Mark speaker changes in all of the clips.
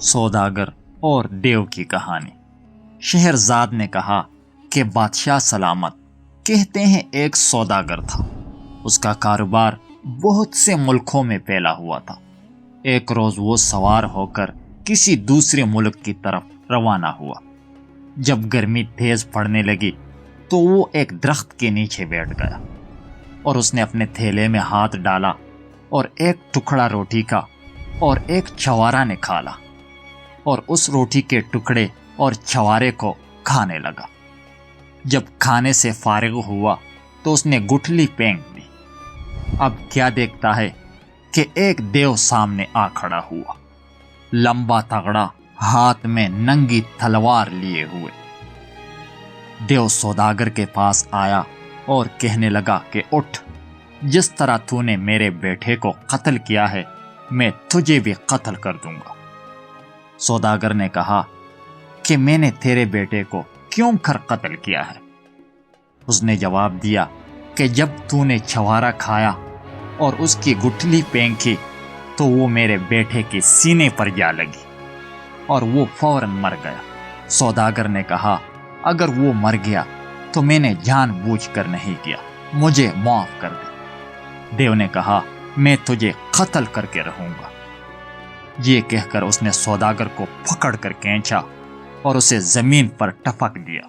Speaker 1: سوداگر اور دیو کی کہانی۔ شہرزاد نے کہا کہ بادشاہ سلامت، کہتے ہیں ایک سوداگر تھا، اس کا کاروبار بہت سے ملکوں میں پھیلا ہوا تھا۔ ایک روز وہ سوار ہو کر کسی دوسرے ملک کی طرف روانہ ہوا۔ جب گرمی تیز پڑنے لگی تو وہ ایک درخت کے نیچے بیٹھ گیا اور اس نے اپنے تھیلے میں ہاتھ ڈالا اور ایک ٹکڑا روٹی کا اور ایک چھوارا نکالا اور اس روٹی کے ٹکڑے اور چھوارے کو کھانے لگا۔ جب کھانے سے فارغ ہوا تو اس نے گٹھلی پھینک دی۔ اب کیا دیکھتا ہے کہ ایک دیو سامنے آ کھڑا ہوا، لمبا تگڑا، ہاتھ میں ننگی تلوار لیے ہوئے۔ دیو سوداگر کے پاس آیا اور کہنے لگا کہ اٹھ، جس طرح تو نے میرے بیٹے کو قتل کیا ہے میں تجھے بھی قتل کر دوں گا۔ سوداگر نے کہا کہ میں نے تیرے بیٹے کو کیوں کر قتل کیا ہے؟ اس نے جواب دیا کہ جب تو نے چھوارا کھایا اور اس کی گٹھلی پھینکی تو وہ میرے بیٹے کے سینے پر جا لگی اور وہ فوراً مر گیا۔ سوداگر نے کہا اگر وہ مر گیا تو میں نے جان بوجھ کر نہیں کیا، مجھے معاف کر دے۔ دیو نے کہا میں تجھے قتل کر کے رہوں گا۔ یہ کہہ کر اس نے سوداگر کو پکڑ کر کھینچا اور اسے زمین پر ٹپک دیا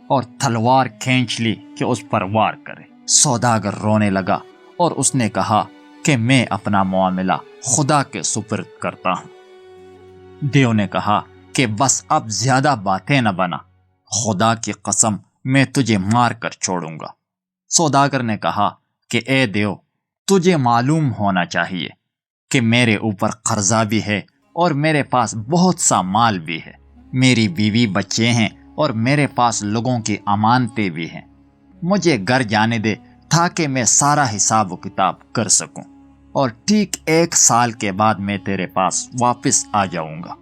Speaker 1: اور تلوار کھینچ لی کہ اس پر وار کرے۔ سوداگر رونے لگا اور اس نے کہا کہ میں اپنا معاملہ خدا کے سپرد کرتا ہوں۔ دیو نے کہا کہ بس اب زیادہ باتیں نہ بنا، خدا کی قسم میں تجھے مار کر چھوڑوں گا۔ سوداگر نے کہا کہ اے دیو، تجھے معلوم ہونا چاہیے کہ میرے اوپر قرضہ بھی ہے اور میرے پاس بہت سا مال بھی ہے، میری بیوی بچے ہیں اور میرے پاس لوگوں کی امانتیں بھی ہیں۔ مجھے گھر جانے دے تاکہ میں سارا حساب و کتاب کر سکوں، اور ٹھیک 1 سال کے بعد میں تیرے پاس واپس آ جاؤں گا۔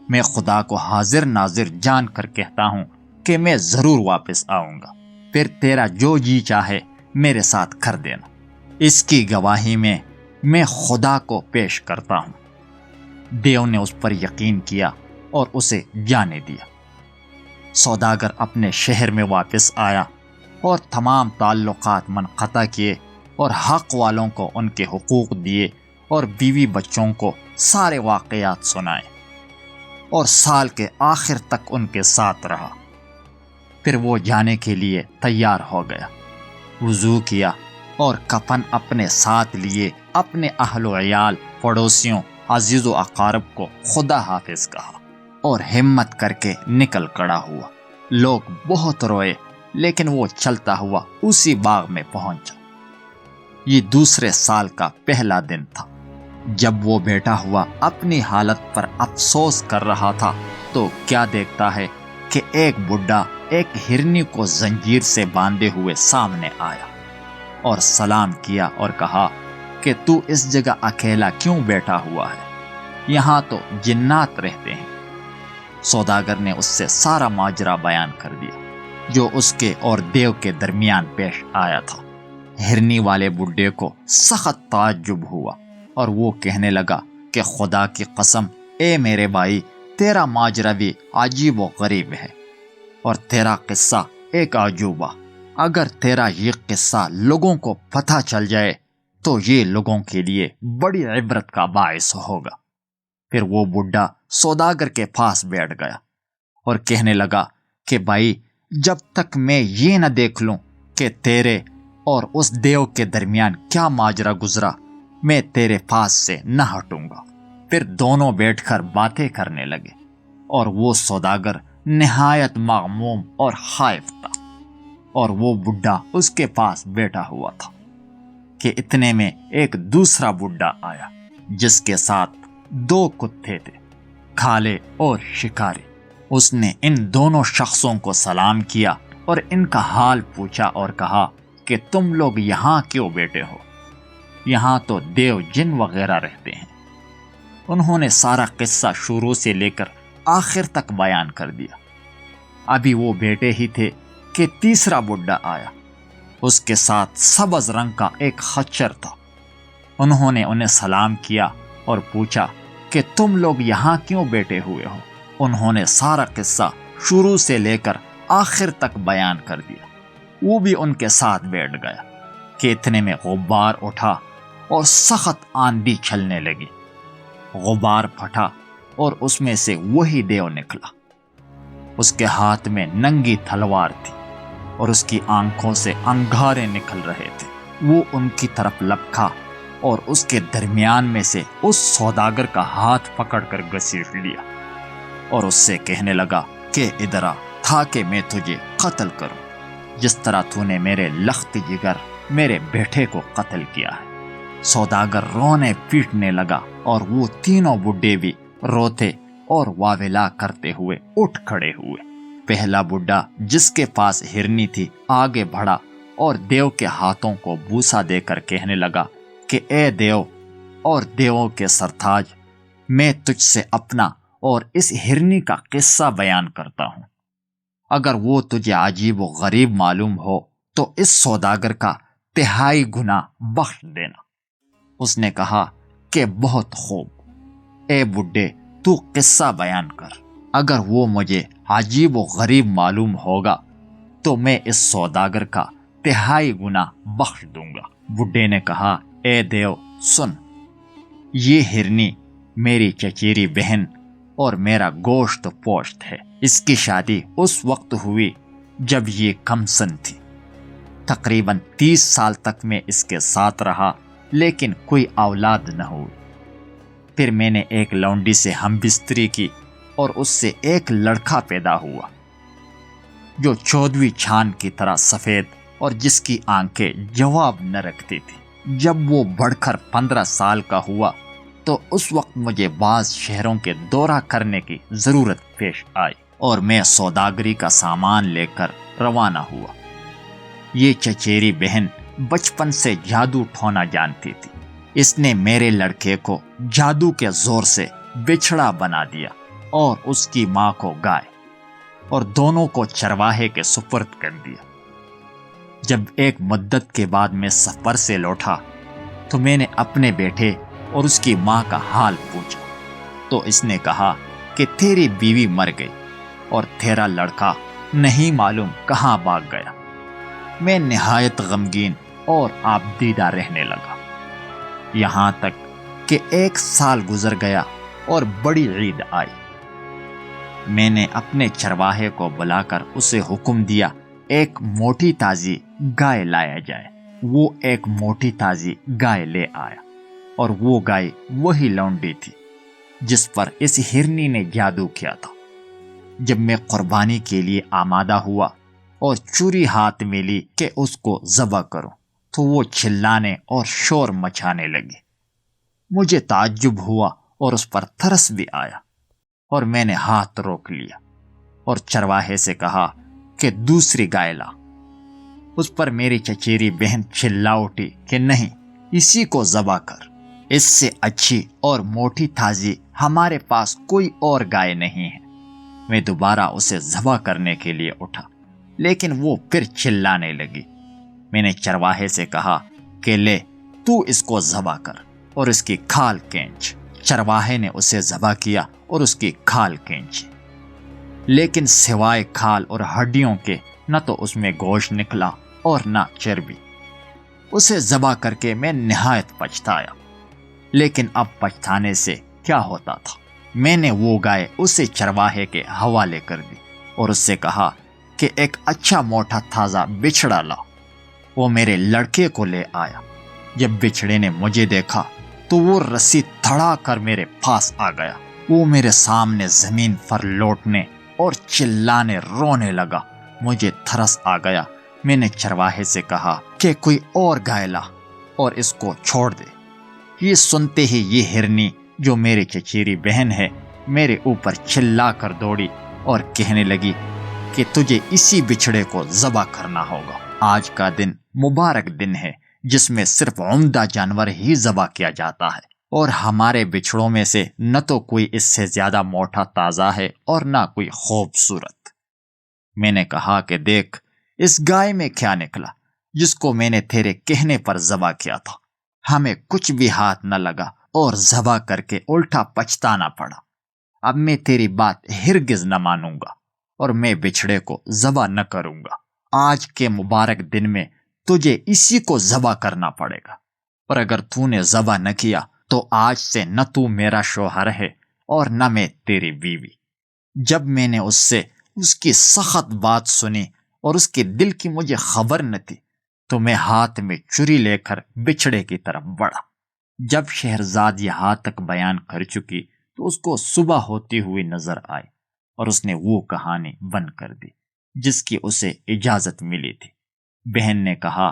Speaker 1: میں خدا کو حاضر ناظر جان کر کہتا ہوں کہ میں ضرور واپس آؤں گا، پھر تیرا جو جی چاہے میرے ساتھ کر دینا۔ اس کی گواہی میں خدا کو پیش کرتا ہوں۔ دیو نے اس پر یقین کیا اور اسے جانے دیا۔ سوداگر اپنے شہر میں واپس آیا اور تمام تعلقات منقطع کیے اور حق والوں کو ان کے حقوق دیے اور بیوی بچوں کو سارے واقعات سنائے، اور سال کے آخر تک ان کے ساتھ رہا۔ پھر وہ جانے کے لیے تیار ہو گیا، وضو کیا اور کفن اپنے ساتھ لیے اپنے اہل و عیال، پڑوسیوں، عزیز و اقارب کو خدا حافظ کہا اور ہمت کر کے نکل کڑا ہوا۔ لوگ بہت روئے لیکن وہ چلتا ہوا اسی باغ میں پہنچا۔ یہ دوسرے سال کا پہلا دن تھا۔ جب وہ بیٹھا ہوا اپنی حالت پر افسوس کر رہا تھا تو کیا دیکھتا ہے کہ ایک بڈھا ایک ہرنی کو زنجیر سے باندھے ہوئے سامنے آیا اور سلام کیا اور کہا کہ تو اس جگہ اکیلا کیوں بیٹھا ہوا ہے؟ یہاں تو جنات رہتے ہیں۔ سوداگر نے اس سے سارا ماجرا بیان کر دیا جو اس کے اور دیو کے درمیان پیش آیا تھا۔ ہرنی والے بڈھے کو سخت تعجب ہوا اور وہ کہنے لگا کہ خدا کی قسم اے میرے بھائی، تیرا ماجرا بھی عجیب و غریب ہے اور تیرا قصہ ایک عجوبہ۔ اگر تیرا یہ قصہ لوگوں کو پتہ چل جائے تو یہ لوگوں کے لیے بڑی عبرت کا باعث ہوگا۔ پھر وہ بڈھا سوداگر کے پاس بیٹھ گیا اور کہنے لگا کہ بھائی، جب تک میں یہ نہ دیکھ لوں کہ تیرے اور اس دیو کے درمیان کیا ماجرا گزرا، میں تیرے پاس سے نہ ہٹوں گا۔ پھر دونوں بیٹھ کر باتیں کرنے لگے اور وہ سوداگر نہایت مغموم اور خائف تھا، اور وہ بڈھا اس کے پاس بیٹھا ہوا تھا کہ اتنے میں ایک دوسرا بڈھا آیا جس کے ساتھ 2 کتے تھے، کھالے اور شکاری۔ اس نے ان دونوں شخصوں کو سلام کیا اور ان کا حال پوچھا اور کہا کہ تم لوگ یہاں کیوں بیٹھے ہو؟ یہاں تو دیو جن وغیرہ رہتے ہیں۔ انہوں نے سارا قصہ شروع سے لے کر آخر تک بیان کر دیا۔ ابھی وہ بیٹے ہی تھے کہ تیسرا بڈھا آیا، اس کے ساتھ سبز رنگ کا ایک خچر تھا۔ انہوں نے انہیں سلام کیا اور پوچھا کہ تم لوگ یہاں کیوں بیٹھے ہوئے ہو؟ انہوں نے سارا قصہ شروع سے لے کر آخر تک بیان کر دیا۔ وہ بھی ان کے ساتھ بیٹھ گیا کہ اتنے میں غبار اٹھا اور سخت آندھی چلنے لگی۔ غبار پھٹا اور اس میں سے وہی دیو نکلا۔ اس کے ہاتھ میں ننگی تلوار تھی اور اس کی آنکھوں سے انگارے نکل رہے تھے۔ وہ ان کی طرف لپکا اور اس کے درمیان میں سے اس سوداگر کا ہاتھ پکڑ کر گھسیٹ لیا اور اس سے کہنے لگا کہ ادھر آ تھا کہ میں تجھے قتل کروں، جس طرح تو نے میرے لخت جگر میرے بیٹے کو قتل کیا ہے۔ سوداگر رونے پیٹنے لگا اور وہ تینوں بڈھے بھی روتے اور واویلا کرتے ہوئے اٹھ کھڑے ہوئے۔ پہلا بڈھا جس کے پاس ہرنی تھی آگے بڑھا اور دیو کے ہاتھوں کو بوسا دے کر کہنے لگا کہ اے دیو اور دیووں کے سرتاج، میں تجھ سے اپنا اور اس ہرنی کا قصہ بیان کرتا ہوں۔ اگر وہ تجھے عجیب و غریب معلوم ہو تو اس سوداگر کا 1/3 گناہ بخش دینا۔ اس نے کہا کہ بہت خوب، اے بڈھے تو قصہ بیان کر۔ اگر وہ مجھے عجیب و غریب معلوم ہوگا تو میں اس سوداگر کا 1/3 گناہ بخش دوں گا۔ بڈھے نے کہا، اے دیو سن، یہ ہرنی میری چچیری بہن اور میرا گوشت پوشت ہے۔ اس کی شادی اس وقت ہوئی جب یہ کم سن تھی۔ تقریباً 30 سال تک میں اس کے ساتھ رہا لیکن کوئی اولاد نہ ہوئی۔ پھر میں نے ایک لونڈی سے ہم بستری کی اور اس سے ایک لڑکا پیدا ہوا جو 14ویں چھان کی طرح سفید اور جس کی آنکھیں جواب نہ رکھتی تھی۔ جب وہ بڑھ کر 15 سال کا ہوا تو اس وقت مجھے بعض شہروں کے دورہ کرنے کی ضرورت پیش آئی اور میں سوداگری کا سامان لے کر روانہ ہوا۔ یہ چچیری بہن بچپن سے جادو ٹھونا جانتی تھی۔ اس نے میرے لڑکے کو جادو کے زور سے بچھڑا بنا دیا اور اس کی ماں کو گائے اور دونوں کو چرواہے کے سپرد کر دیا۔ جب ایک مدت کے بعد میں سفر سے لوٹا تو میں نے اپنے بیٹے اور اس کی ماں کا حال پوچھا تو اس نے کہا کہ تیری بیوی مر گئی اور تیرا لڑکا نہیں معلوم کہاں بھاگ گیا۔ میں نہایت غمگین اور آبدیدہ رہنے لگا، یہاں تک کہ 1 سال گزر گیا اور بڑی عید آئی۔ میں نے اپنے چرواہے کو بلا کر اسے حکم دیا ایک موٹی تازی گائے لایا جائے۔ وہ ایک موٹی تازی گائے لے آیا اور وہ گائے وہی لونڈی تھی جس پر اس ہرنی نے جادو کیا تھا۔ جب میں قربانی کے لیے آمادہ ہوا اور چوری ہاتھ میں لی کہ اس کو ذبح کروں تو وہ چلانے اور شور مچانے لگی۔ مجھے تعجب ہوا اور اس پر ترس بھی آیا اور میں نے ہاتھ روک لیا اور چرواہے سے کہا کہ دوسری گائے لا۔ اس پر میری چچیری بہن چلا اٹھی کہ نہیں، اسی کو ذبح کر، اس سے اچھی اور موٹی تازی ہمارے پاس کوئی اور گائے نہیں ہے۔ میں دوبارہ اسے ذبح کرنے کے لیے اٹھا لیکن وہ پھر چلانے لگی۔ میں نے چرواہے سے کہا کہ لے تو اس کو ذبح کر اور اس کی کھال کھینچ۔ چرواہے نے اسے ذبح کیا اور اس کی کھال کھینچی، لیکن سوائے کھال اور ہڈیوں کے نہ تو اس میں گوشت نکلا اور نہ چربی۔ اسے ذبح کر کے میں نہایت پچھتایا، لیکن اب پچھتانے سے کیا ہوتا تھا۔ میں نے وہ گائے اسے چرواہے کے حوالے کر دی اور اس سے کہا کہ ایک اچھا موٹا تازہ بچھڑا لا۔ وہ میرے لڑکے کو لے آیا۔ جب بچھڑے نے مجھے دیکھا تو وہ رسی تھڑا کر میرے پاس آ گیا۔ وہ میرے سامنے زمین پر لوٹنے اور چلانے رونے لگا۔ مجھے ترس آ گیا۔ میں نے چرواہے سے کہا کہ کوئی اور گائے لا اور اس کو چھوڑ دے۔ یہ سنتے ہی یہ ہرنی جو میری چچیری بہن ہے میرے اوپر چلا کر دوڑی اور کہنے لگی کہ تجھے اسی بچھڑے کو ذبح کرنا ہوگا۔ آج کا دن مبارک دن ہے جس میں صرف عمدہ جانور ہی ذبح کیا جاتا ہے، اور ہمارے بچھڑوں میں سے نہ تو کوئی اس سے زیادہ موٹا تازہ ہے اور نہ کوئی خوبصورت۔ میں نے کہا کہ دیکھ، اس گائے میں کیا نکلا جس کو میں نے تیرے کہنے پر ذبح کیا تھا۔ ہمیں کچھ بھی ہاتھ نہ لگا اور ذبح کر کے الٹا پچھتانا پڑا۔ اب میں تیری بات ہرگز نہ مانوں گا اور میں بچھڑے کو ذبح نہ کروں گا۔ آج کے مبارک دن میں تجھے اسی کو ذبح کرنا پڑے گا، اور اگر تو نے ذبح نہ کیا تو آج سے نہ تو میرا شوہر ہے اور نہ میں تیری بیوی۔ جب میں نے اس سے اس کی سخت بات سنی اور اس کے دل کی مجھے خبر نہ تھی تو میں ہاتھ میں چھری لے کر بچھڑے کی طرف بڑھا۔ جب شہرزاد یہاں تک بیان کر چکی تو اس کو صبح ہوتی ہوئی نظر آئی اور اس نے وہ کہانی بند کر دی جس کی اسے اجازت ملی تھی۔ بہن نے کہا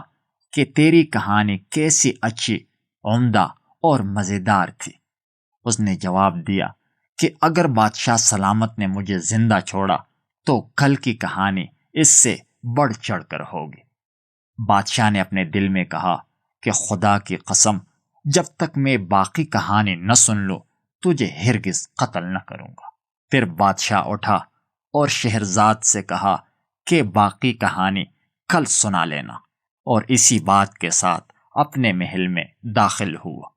Speaker 1: کہ تیری کہانی کیسی اچھی، عمدہ اور مزیدار تھی۔ اس نے جواب دیا کہ اگر بادشاہ سلامت نے مجھے زندہ چھوڑا تو کل کی کہانی اس سے بڑھ چڑھ کر ہوگی۔ بادشاہ نے اپنے دل میں کہا کہ خدا کی قسم، جب تک میں باقی کہانی نہ سن لوں تجھے ہرگز قتل نہ کروں گا۔ پھر بادشاہ اٹھا اور شہرزاد سے کہا کہ باقی کہانی کل سنا لینا، اور اسی بات کے ساتھ اپنے محل میں داخل ہوا۔